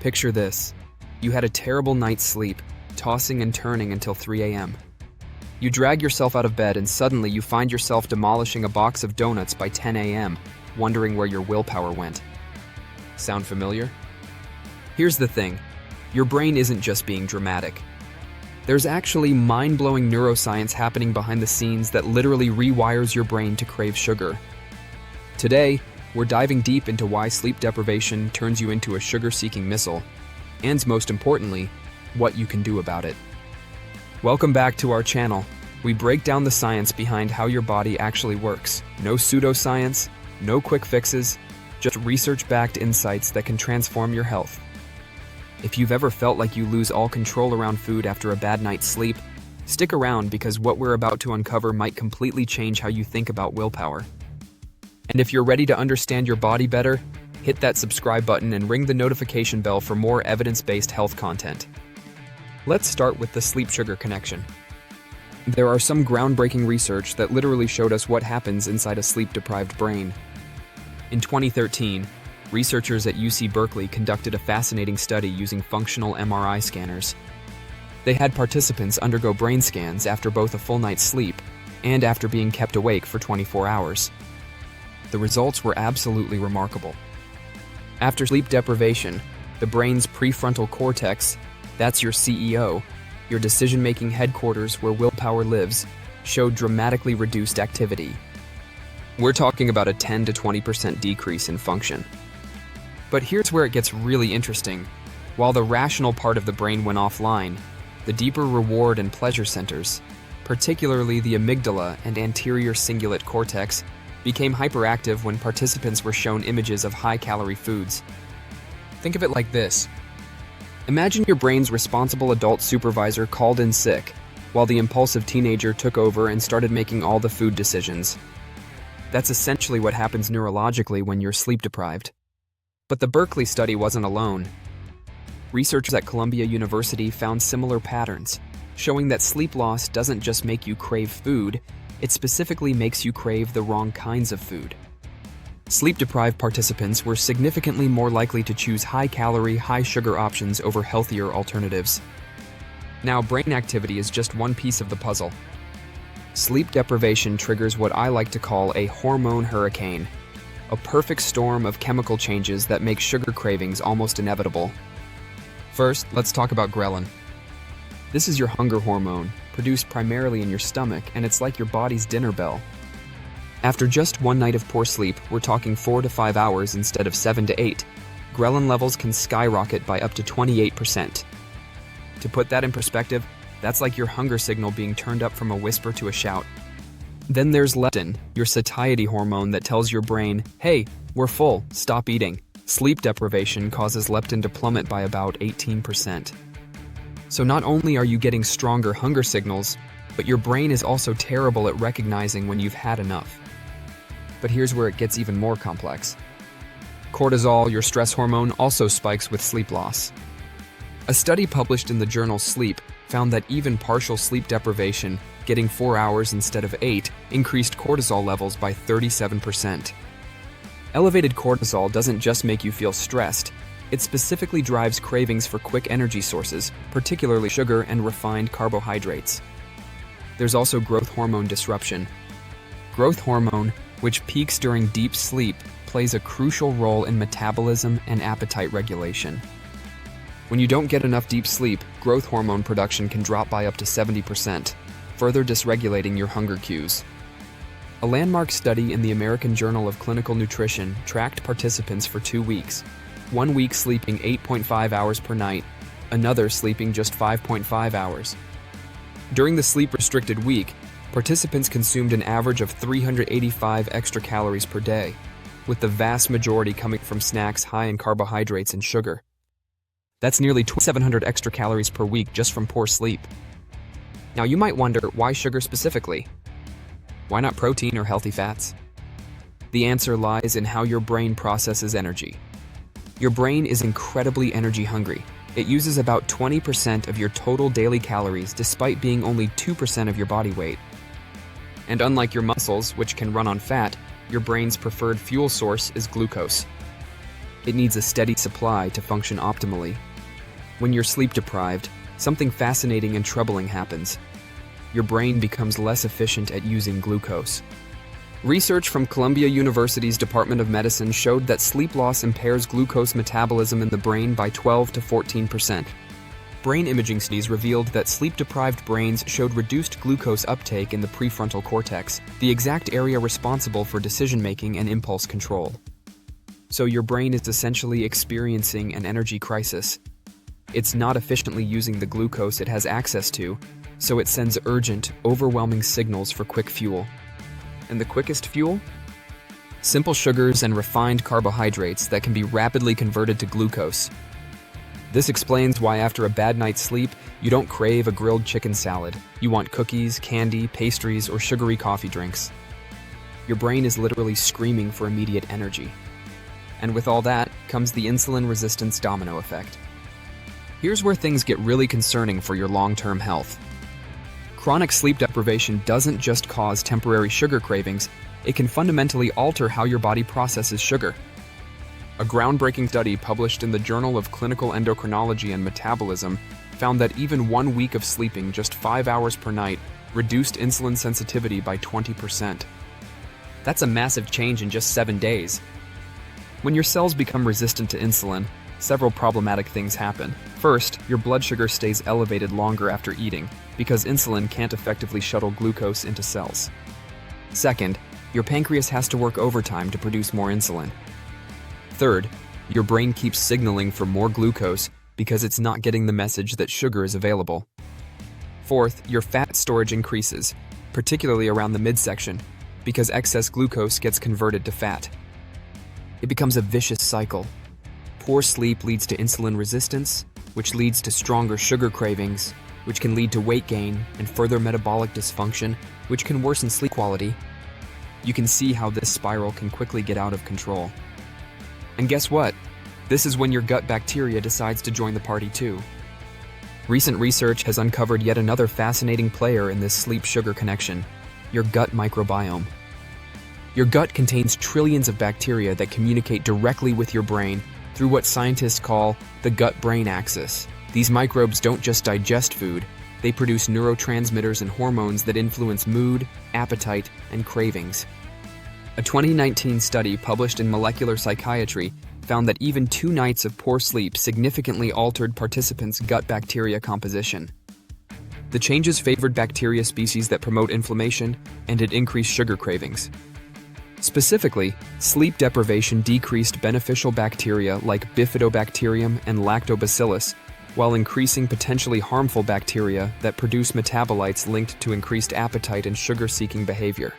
Picture this. You had a terrible night's sleep, tossing and turning until 3 a.m. You drag yourself out of bed and suddenly you find yourself demolishing a box of donuts by 10 a.m., wondering where your willpower went. Sound familiar? Here's the thing. Your brain isn't just being dramatic. There's actually mind-blowing neuroscience happening behind the scenes that literally rewires your brain to crave sugar. Today, we're diving deep into why sleep deprivation turns you into a sugar-seeking missile, and most importantly, what you can do about it. Welcome back to our channel. We break down the science behind how your body actually works. No pseudoscience, no quick fixes, just research-backed insights that can transform your health. If you've ever felt like you lose all control around food after a bad night's sleep, stick around because what we're about to uncover might completely change how you think about willpower. And if you're ready to understand your body better, hit that subscribe button and ring the notification bell for more evidence-based health content. Let's start with the sleep-sugar connection. There are some groundbreaking research that literally showed us what happens inside a sleep-deprived brain. In 2013, researchers at UC Berkeley conducted a fascinating study using functional MRI scanners. They had participants undergo brain scans after both a full night's sleep and after being kept awake for 24 hours. The results were absolutely remarkable. After sleep deprivation, the brain's prefrontal cortex, that's your CEO, your decision-making headquarters where willpower lives, showed dramatically reduced activity. We're talking about a 10 to 20% decrease in function. But here's where it gets really interesting. While the rational part of the brain went offline, the deeper reward and pleasure centers, particularly the amygdala and anterior cingulate cortex, became hyperactive when participants were shown images of high-calorie foods. Think of it like this. Imagine your brain's responsible adult supervisor called in sick, while the impulsive teenager took over and started making all the food decisions. That's essentially what happens neurologically when you're sleep-deprived. But the Berkeley study wasn't alone. Researchers at Columbia University found similar patterns, showing that sleep loss doesn't just make you crave food, it specifically makes you crave the wrong kinds of food. Sleep-deprived participants were significantly more likely to choose high-calorie, high-sugar options over healthier alternatives. Now, brain activity is just one piece of the puzzle. Sleep deprivation triggers what I like to call a hormone hurricane, a perfect storm of chemical changes that make sugar cravings almost inevitable. First, let's talk about ghrelin. This is your hunger hormone, produced primarily in your stomach, and it's like your body's dinner bell. After just one night of poor sleep, we're talking 4 to 5 hours instead of 7 to 8, ghrelin levels can skyrocket by up to 28%. To put that in perspective, that's like your hunger signal being turned up from a whisper to a shout. Then there's leptin, your satiety hormone that tells your brain, hey, we're full, stop eating. Sleep deprivation causes leptin to plummet by about 18%. So not only are you getting stronger hunger signals, but your brain is also terrible at recognizing when you've had enough. But here's where it gets even more complex. Cortisol, your stress hormone, also spikes with sleep loss. A study published in the journal Sleep found that even partial sleep deprivation, getting 4 hours instead of 8, increased cortisol levels by 37%. Elevated cortisol doesn't just make you feel stressed, it specifically drives cravings for quick energy sources, particularly sugar and refined carbohydrates. There's also growth hormone disruption. Growth hormone, which peaks during deep sleep, plays a crucial role in metabolism and appetite regulation. When you don't get enough deep sleep, growth hormone production can drop by up to 70%, further dysregulating your hunger cues. A landmark study in the American Journal of Clinical Nutrition tracked participants for 2 weeks. 1 week sleeping 8.5 hours per night, another sleeping just 5.5 hours. During the sleep-restricted week, participants consumed an average of 385 extra calories per day, with the vast majority coming from snacks high in carbohydrates and sugar. That's nearly 2,700 extra calories per week just from poor sleep. Now you might wonder, why sugar specifically? Why not protein or healthy fats? The answer lies in how your brain processes energy. Your brain is incredibly energy hungry. It uses about 20% of your total daily calories despite being only 2% of your body weight. And unlike your muscles, which can run on fat, your brain's preferred fuel source is glucose. It needs a steady supply to function optimally. When you're sleep deprived, something fascinating and troubling happens. Your brain becomes less efficient at using glucose. Research from Columbia University's Department of Medicine showed that sleep loss impairs glucose metabolism in the brain by 12 to 14%. Brain imaging studies revealed that sleep-deprived brains showed reduced glucose uptake in the prefrontal cortex, the exact area responsible for decision-making and impulse control. So your brain is essentially experiencing an energy crisis. It's not efficiently using the glucose it has access to, so it sends urgent, overwhelming signals for quick fuel. And the quickest fuel? Simple sugars and refined carbohydrates that can be rapidly converted to glucose. This explains why after a bad night's sleep, you don't crave a grilled chicken salad. You want cookies, candy, pastries, or sugary coffee drinks. Your brain is literally screaming for immediate energy. And with all that comes the insulin resistance domino effect. Here's where things get really concerning for your long-term health. Chronic sleep deprivation doesn't just cause temporary sugar cravings, it can fundamentally alter how your body processes sugar. A groundbreaking study published in the Journal of Clinical Endocrinology and Metabolism found that even 1 week of sleeping just 5 hours per night reduced insulin sensitivity by 20%. That's a massive change in just 7 days. When your cells become resistant to insulin, several problematic things happen. First, your blood sugar stays elevated longer after eating because insulin can't effectively shuttle glucose into cells. Second, your pancreas has to work overtime to produce more insulin. Third, your brain keeps signaling for more glucose because it's not getting the message that sugar is available. Fourth, your fat storage increases, particularly around the midsection, because excess glucose gets converted to fat. It becomes a vicious cycle. Poor sleep leads to insulin resistance, which leads to stronger sugar cravings, which can lead to weight gain and further metabolic dysfunction, which can worsen sleep quality. You can see how this spiral can quickly get out of control. And guess what? This is when your gut bacteria decides to join the party too. Recent research has uncovered yet another fascinating player in this sleep-sugar connection: your gut microbiome. Your gut contains trillions of bacteria that communicate directly with your brain through what scientists call the gut-brain axis. These microbes don't just digest food, they produce neurotransmitters and hormones that influence mood, appetite, and cravings. A 2019 study published in Molecular Psychiatry found that even 2 nights of poor sleep significantly altered participants' gut bacteria composition. The changes favored bacteria species that promote inflammation, and it increased sugar cravings. Specifically, sleep deprivation decreased beneficial bacteria like bifidobacterium and lactobacillus, while increasing potentially harmful bacteria that produce metabolites linked to increased appetite and sugar-seeking behavior.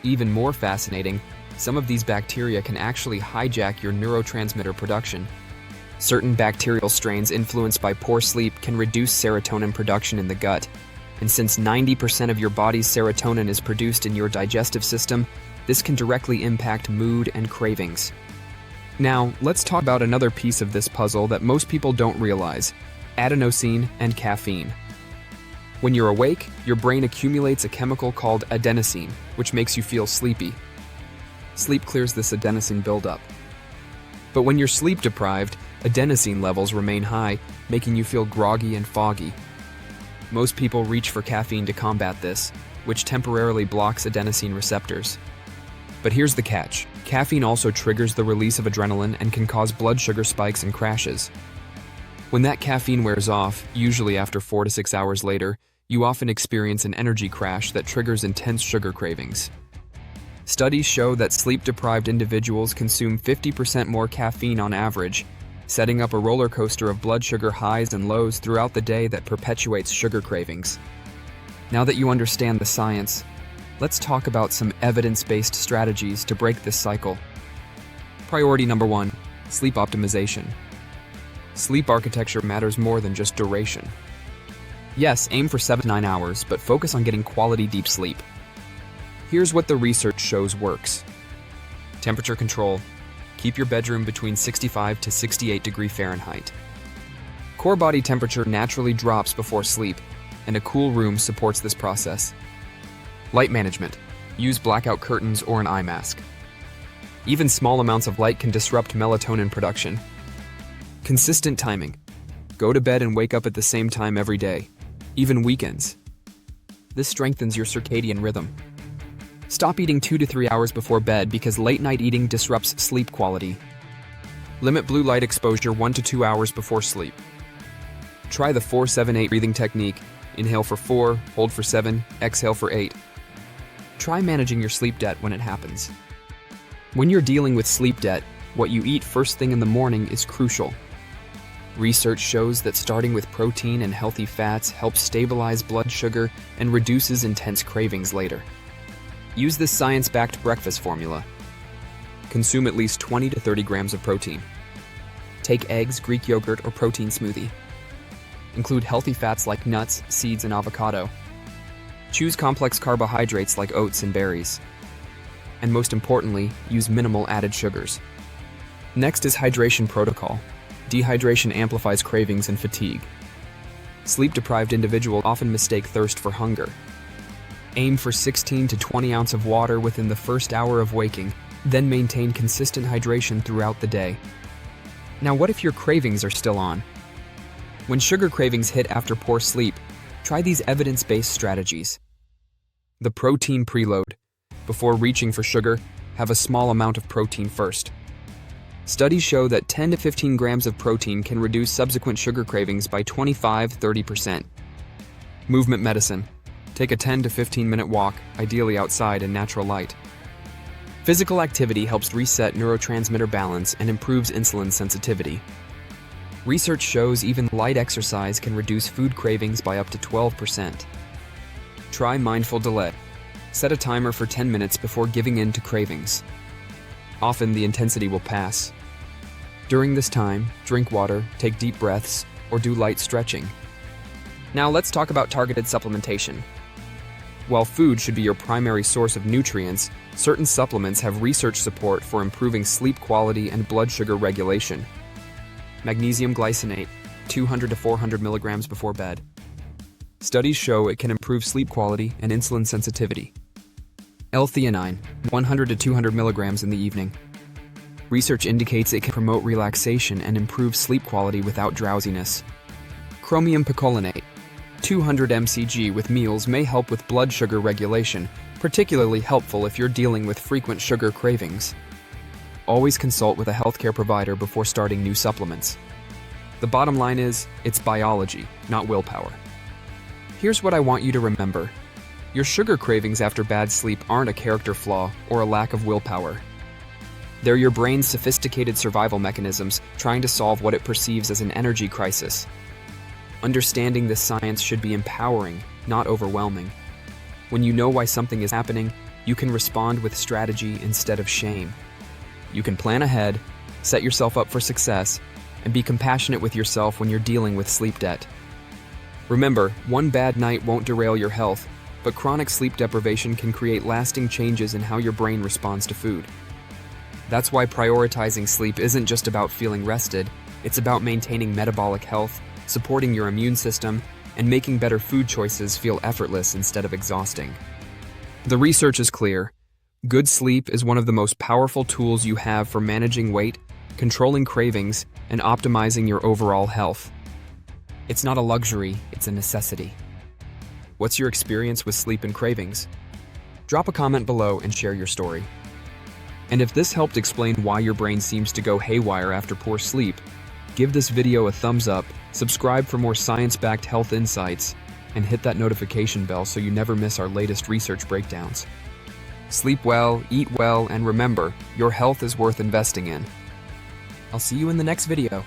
Even more fascinating, some of these bacteria can actually hijack your neurotransmitter production. Certain bacterial strains influenced by poor sleep can reduce serotonin production in the gut, and since 90% of your body's serotonin is produced in your digestive system, this can directly impact mood and cravings. Now, let's talk about another piece of this puzzle that most people don't realize: adenosine and caffeine. When you're awake, your brain accumulates a chemical called adenosine, which makes you feel sleepy. Sleep clears this adenosine buildup. But when you're sleep deprived, adenosine levels remain high, making you feel groggy and foggy. Most people reach for caffeine to combat this, which temporarily blocks adenosine receptors. But here's the catch: caffeine also triggers the release of adrenaline and can cause blood sugar spikes and crashes. When that caffeine wears off, usually after 4 to 6 hours later, you often experience an energy crash that triggers intense sugar cravings. Studies show that sleep-deprived individuals consume 50% more caffeine on average, setting up a roller coaster of blood sugar highs and lows throughout the day that perpetuates sugar cravings. Now that you understand the science, let's talk about some evidence-based strategies to break this cycle. Priority number 1: sleep optimization. Sleep architecture matters more than just duration. Yes, aim for 7 to 9 hours, but focus on getting quality deep sleep. Here's what the research shows works. Temperature control. Keep your bedroom between 65 to 68 degrees Fahrenheit. Core body temperature naturally drops before sleep, and a cool room supports this process. Light management. Use blackout curtains or an eye mask. Even small amounts of light can disrupt melatonin production. Consistent timing. Go to bed and wake up at the same time every day, even weekends. This strengthens your circadian rhythm. Stop eating 2 to 3 hours before bed because late-night eating disrupts sleep quality. Limit blue light exposure 1 to 2 hours before sleep. Try the 4-7-8 breathing technique. Inhale for 4, hold for 7, exhale for 8. Try managing your sleep debt when it happens. When you're dealing with sleep debt, what you eat first thing in the morning is crucial. Research shows that starting with protein and healthy fats helps stabilize blood sugar and reduces intense cravings later. Use this science-backed breakfast formula. Consume at least 20 to 30 grams of protein. Take eggs, Greek yogurt, or protein smoothie. Include healthy fats like nuts, seeds, and avocado. Choose complex carbohydrates like oats and berries. And most importantly, use minimal added sugars. Next is hydration protocol. Dehydration amplifies cravings and fatigue. Sleep-deprived individuals often mistake thirst for hunger. Aim for 16 to 20 ounces of water within the first hour of waking, then maintain consistent hydration throughout the day. Now, what if your cravings are still on? When sugar cravings hit after poor sleep, try these evidence-based strategies. The protein preload. Before reaching for sugar, have a small amount of protein first. Studies show that 10 to 15 grams of protein can reduce subsequent sugar cravings by 25–30%. Movement medicine. Take a 10 to 15-minute walk, ideally outside in natural light. Physical activity helps reset neurotransmitter balance and improves insulin sensitivity. Research shows even light exercise can reduce food cravings by up to 12%. Try mindful delay. Set a timer for 10 minutes before giving in to cravings. Often the intensity will pass. During this time, drink water, take deep breaths, or do light stretching. Now let's talk about targeted supplementation. While food should be your primary source of nutrients, certain supplements have research support for improving sleep quality and blood sugar regulation. Magnesium glycinate, 200 to 400 milligrams before bed. Studies show it can improve sleep quality and insulin sensitivity. L-theanine, 100 to 200 milligrams in the evening. Research indicates it can promote relaxation and improve sleep quality without drowsiness. Chromium picolinate, 200 mcg with meals may help with blood sugar regulation, particularly helpful if you're dealing with frequent sugar cravings. Always consult with a healthcare provider before starting new supplements. The bottom line is, it's biology, not willpower. Here's what I want you to remember. Your sugar cravings after bad sleep aren't a character flaw or a lack of willpower. They're your brain's sophisticated survival mechanisms trying to solve what it perceives as an energy crisis. Understanding this science should be empowering, not overwhelming. When you know why something is happening, you can respond with strategy instead of shame. You can plan ahead, set yourself up for success, and be compassionate with yourself when you're dealing with sleep debt. Remember, one bad night won't derail your health, but chronic sleep deprivation can create lasting changes in how your brain responds to food. That's why prioritizing sleep isn't just about feeling rested, it's about maintaining metabolic health, supporting your immune system, and making better food choices feel effortless instead of exhausting. The research is clear. Good sleep is one of the most powerful tools you have for managing weight, controlling cravings, and optimizing your overall health. It's not a luxury, it's a necessity. What's your experience with sleep and cravings? Drop a comment below and share your story. And if this helped explain why your brain seems to go haywire after poor sleep, give this video a thumbs up, subscribe for more science-backed health insights, and hit that notification bell so you never miss our latest research breakdowns. Sleep well, eat well, and remember, your health is worth investing in. I'll see you in the next video.